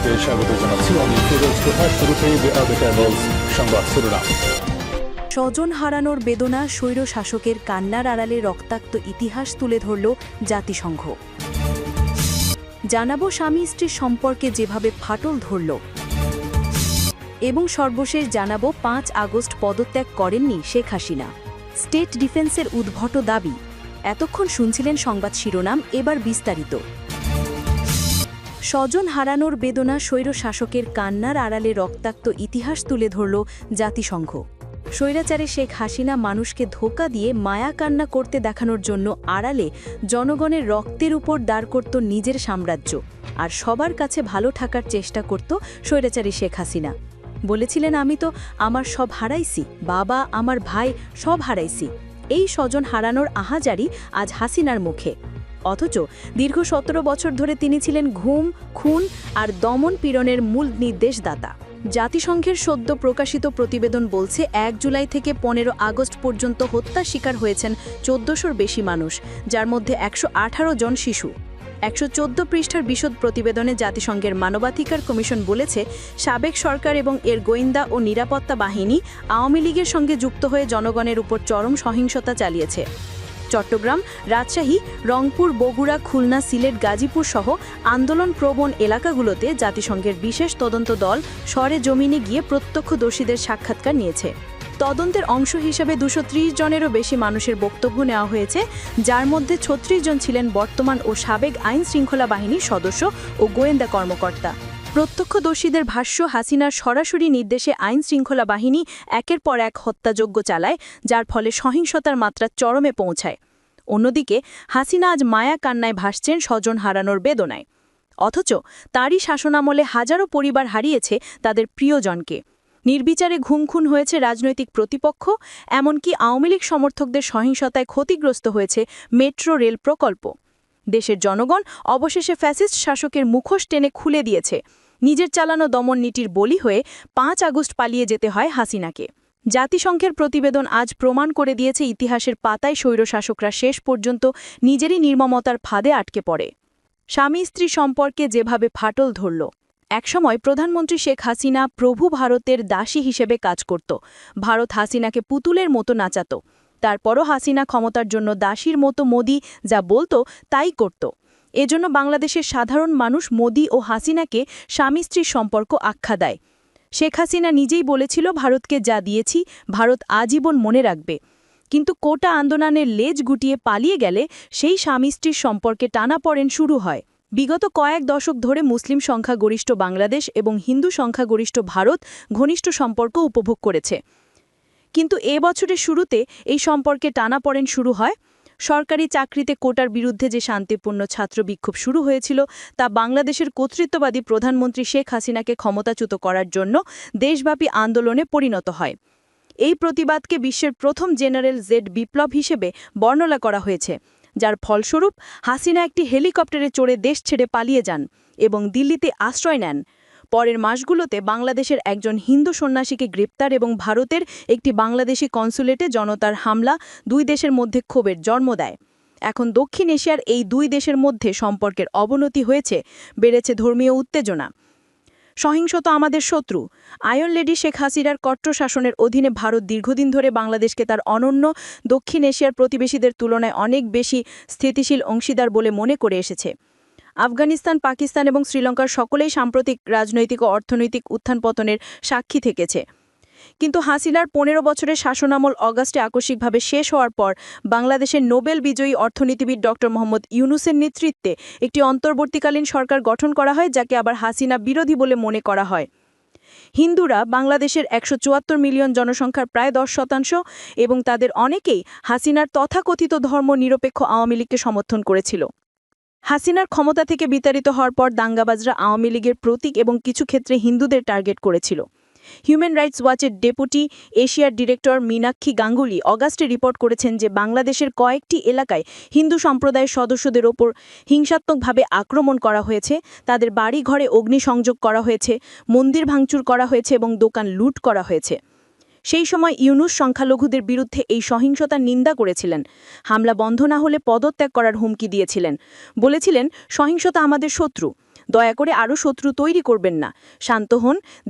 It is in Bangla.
আপনাদেরকে স্বাগত জানাচ্ছি। আমি ফিরোজ তোহা। শুরুতেই সংবাদ শিরোনাম। স্বজন হারানোর বেদনা, স্বৈর শাসকের কান্নার আড়ালে রক্তাক্ত ইতিহাস তুলে ধরল জাতিসংঘ। জানাবো স্বামী স্ত্রীর সম্পর্কে যেভাবে ফাটল ধরল, এবং সর্বশেষ জানাবো ৫ আগস্ট পদত্যাগ করেননি শেখ হাসিনা। স্টেট ডিফেন্সের উদ্ভট দাবি। এতক্ষণ শুনছিলেন সংবাদ শিরোনাম, এবার বিস্তারিত। স্বজন হারানোর বেদনা, স্বৈর শাসকের কান্নার আড়ালে রক্তাক্ত ইতিহাস তুলে ধরল জাতিসংঘ। স্বৈরাচারে শেখ হাসিনা মানুষকে ধোঁকা দিয়ে মায়া কান্না করতে দেখানোর জন্য আড়ালে জনগণের রক্তের উপর দাঁড় করত নিজের সাম্রাজ্য, আর সবার কাছে ভালো থাকার চেষ্টা করত স্বৈরাচারী শেখ হাসিনা। বলেছিলেন, আমি তো আমার সব হারাইছি, বাবা, আমার ভাই, সব হারাইছি। এই স্বজন হারানোর আহাজারি আজ হাসিনার মুখে। অথচ দীর্ঘ ১৭ বছর ধরে তিনি ছিলেন ঘুম, খুন আর দমন পীড়নের মূল নির্দেশদাতা। জাতিসংঘের সদ্য প্রকাশিত প্রতিবেদন বলছে, ১ জুলাই থেকে ১৫ আগস্ট পর্যন্ত হত্যার শিকার হয়েছেন ১৪০০র বেশি মানুষ, যার মধ্যে ১১৮ জন শিশু। ১১৪ পৃষ্ঠার বিশদ প্রতিবেদনে জাতিসংঘের মানবাধিকার কমিশন বলেছে, সাবেক সরকার এবং এর গোয়েন্দা ও নিরাপত্তা বাহিনী আওয়ামী লীগের সঙ্গে যুক্ত হয়ে জনগণের উপর চরম সহিংসতা চালিয়েছে। চট্টগ্রাম, রাজশাহী, রংপুর, বগুড়া, খুলনা, সিলেট, গাজীপুর সহ আন্দোলন প্রবণ এলাকাগুলোতে জাতিসংঘের বিশেষ তদন্ত দল সরেজমিনে গিয়ে প্রত্যক্ষদর্শীদের সাক্ষাৎকার নিয়েছে। তদন্তের অংশ হিসেবে ২৩০ জনেরও বেশি মানুষের বক্তব্য নেওয়া হয়েছে, যার মধ্যে ৩৬ জন ছিলেন বর্তমান ও সাবেক আইন শৃঙ্খলা বাহিনীর সদস্য ও গোয়েন্দা কর্মকর্তা। প্রত্যক্ষদর্শীদের ভাষ্য, হাসিনার সরাসরি নির্দেশে আইন শৃঙ্খলা বাহিনী একের পর এক হত্যাযজ্ঞ চালায়, যার ফলে সহিংসতার মাত্রা চরমে পৌঁছায়। অন্যদিকে হাসিনা আজ মায়া কান্নায় ভাসছেন স্বজন হারানোর বেদনায়। অথচ তাঁরই শাসনামলে হাজারো পরিবার হারিয়েছে তাদের প্রিয়জনকে। নির্বিচারে খুন হয়েছে রাজনৈতিক প্রতিপক্ষ, এমনকি আওয়ামী লীগ সমর্থকদের সহিংসতায় ক্ষতিগ্রস্ত হয়েছে মেট্রো রেল প্রকল্প। দেশের জনগণ অবশেষে ফ্যাসিস্ট শাসকের মুখোশ টেনে খুলে দিয়েছে। নিজের চালানো দমন নীতির বলি হয়ে ৫ আগস্ট পালিয়ে যেতে হয় হাসিনাকে। জাতিসংঘের প্রতিবেদন আজ প্রমাণ করে দিয়েছে, ইতিহাসের পাতায় স্বৈরশাসকরা শেষ পর্যন্ত নিজেরই নির্মমতার ফাঁদে আটকে পড়ে। স্বামী স্ত্রী সম্পর্কে যেভাবে ফাটল ধরল। একসময় প্রধানমন্ত্রী শেখ হাসিনা প্রভু ভারতের দাসী হিসেবে কাজ করত। ভারত হাসিনাকে পুতুলের মতো নাচাত। তারপরও হাসিনা ক্ষমতার জন্য দাসীর মতো মোদি যা বলতো তাই করত। এজন্য বাংলাদেশের সাধারণ মানুষ মোদি ও হাসিনাকে স্বামী স্ত্রীর সম্পর্ক আখ্যা দেয়। শেখ হাসিনা নিজেই বলেছিল, ভারতকে যা দিয়েছি ভারত আজীবন মনে রাখবে। কিন্তু কোটা আন্দোলনের লেজ গুটিয়ে পালিয়ে গেলে সেই স্বামী স্ত্রীর সম্পর্কে টানাপড়েন শুরু হয়। বিগত কয়েক দশক ধরে মুসলিম সংখ্যাগরিষ্ঠ বাংলাদেশ এবং হিন্দু সংখ্যাগরিষ্ঠ ভারত ঘনিষ্ঠ সম্পর্ক উপভোগ করেছে। কিন্তু এ বছরের শুরুতে এই সম্পর্কে টানাপড়েন শুরু হয়। সরকারি চাকরিতে কোটার বিরুদ্ধে যে শান্তিপূর্ণ ছাত্র বিক্ষোভ শুরু হয়েছিল, তা বাংলাদেশের কর্তৃত্ববাদী প্রধানমন্ত্রী শেখ হাসিনাকে ক্ষমতাচ্যুত করার জন্য দেশব্যাপী আন্দোলনে পরিণত হয়। এই প্রতিবাদকে বিশ্বের প্রথম জেনারেল জেড বিপ্লব হিসেবে বর্ণনা করা হয়েছে, যার ফলস্বরূপ হাসিনা একটি হেলিকপ্টারে চড়ে দেশ ছেড়ে পালিয়ে যান এবং দিল্লিতে আশ্রয় নেন। পরের মাসগুলোতে বাংলাদেশের একজন হিন্দু সন্ন্যাসীকে গ্রেপ্তার এবং ভারতের একটি বাংলাদেশি কনসুলেটে জনতার হামলা দুই দেশের মধ্যে ক্ষোভের জন্ম দেয়। এখন দক্ষিণ এশিয়ার এই দুই দেশের মধ্যে সম্পর্কের অবনতি হয়েছে, বেড়েছে ধর্মীয় উত্তেজনা। সহিংসতা আমাদের শত্রু। আয়রন লেডি শেখ হাসিনার কট্টর শাসনের অধীনে ভারত দীর্ঘদিন ধরে বাংলাদেশকে তার অনন্য দক্ষিণ এশিয়ার প্রতিবেশীদের তুলনায় অনেক বেশি স্থিতিশীল অংশীদার বলে মনে করে এসেছে। আফগানিস্তান, পাকিস্তান এবং শ্রীলঙ্কার সকলেই সাম্প্রতিক রাজনৈতিক ও অর্থনৈতিক উত্থান-পতনের সাক্ষী থেকেছে। কিন্তু হাসিনার ১৫ বছরের শাসনামল অগাস্টে আকস্মিকভাবে শেষ হওয়ার পর বাংলাদেশের নোবেল বিজয়ী অর্থনীতিবিদ ড. মোহাম্মদ ইউনূসের নেতৃত্বে একটি অন্তর্বর্তীকালীন সরকার গঠন করা হয়, যাকে আবার হাসিনা বিরোধী বলে মনে করা হয়। হিন্দুরা বাংলাদেশের ১৭৪ মিলিয়ন জনসংখ্যার প্রায় ১০% এবং তাদের অনেকেই হাসিনার তথাকথিত ধর্ম নিরপেক্ষ আওয়ামী লীগকে সমর্থন করেছিল। হাসিনার ক্ষমতা থেকে বিতাড়িত হওয়ার পর দাঙ্গাবাজরা আওয়ামী লীগের প্রতীক এবং কিছু ক্ষেত্রে হিন্দুদের টার্গেট করেছিল। হিউম্যান রাইটস ওয়াচের ডেপুটি এশিয়ার ডিরেক্টর মীনাক্ষী গাঙ্গুলি অগাস্টে রিপোর্ট করেছেন যে বাংলাদেশের কয়েকটি এলাকায় হিন্দু সম্প্রদায়ের সদস্যদের ওপর হিংসাত্মকভাবে আক্রমণ করা হয়েছে, তাদের বাড়ি ঘরে অগ্নিসংযোগ করা হয়েছে, মন্দির ভাঙচুর করা হয়েছে এবং দোকান লুট করা হয়েছে। সেই সময় ইউনূস সংখ্যালঘুদের বিরুদ্ধে এই সহিংসতার নিন্দা করেছিলেন। হামলা বন্ধ না হলে পদত্যাগ করার হুমকি দিয়েছিলেন। বলেছিলেন, সহিংসতা আমাদের শত্রু। দয়া করে আরও শত্রু তৈরি করবেন না। শান্ত হন,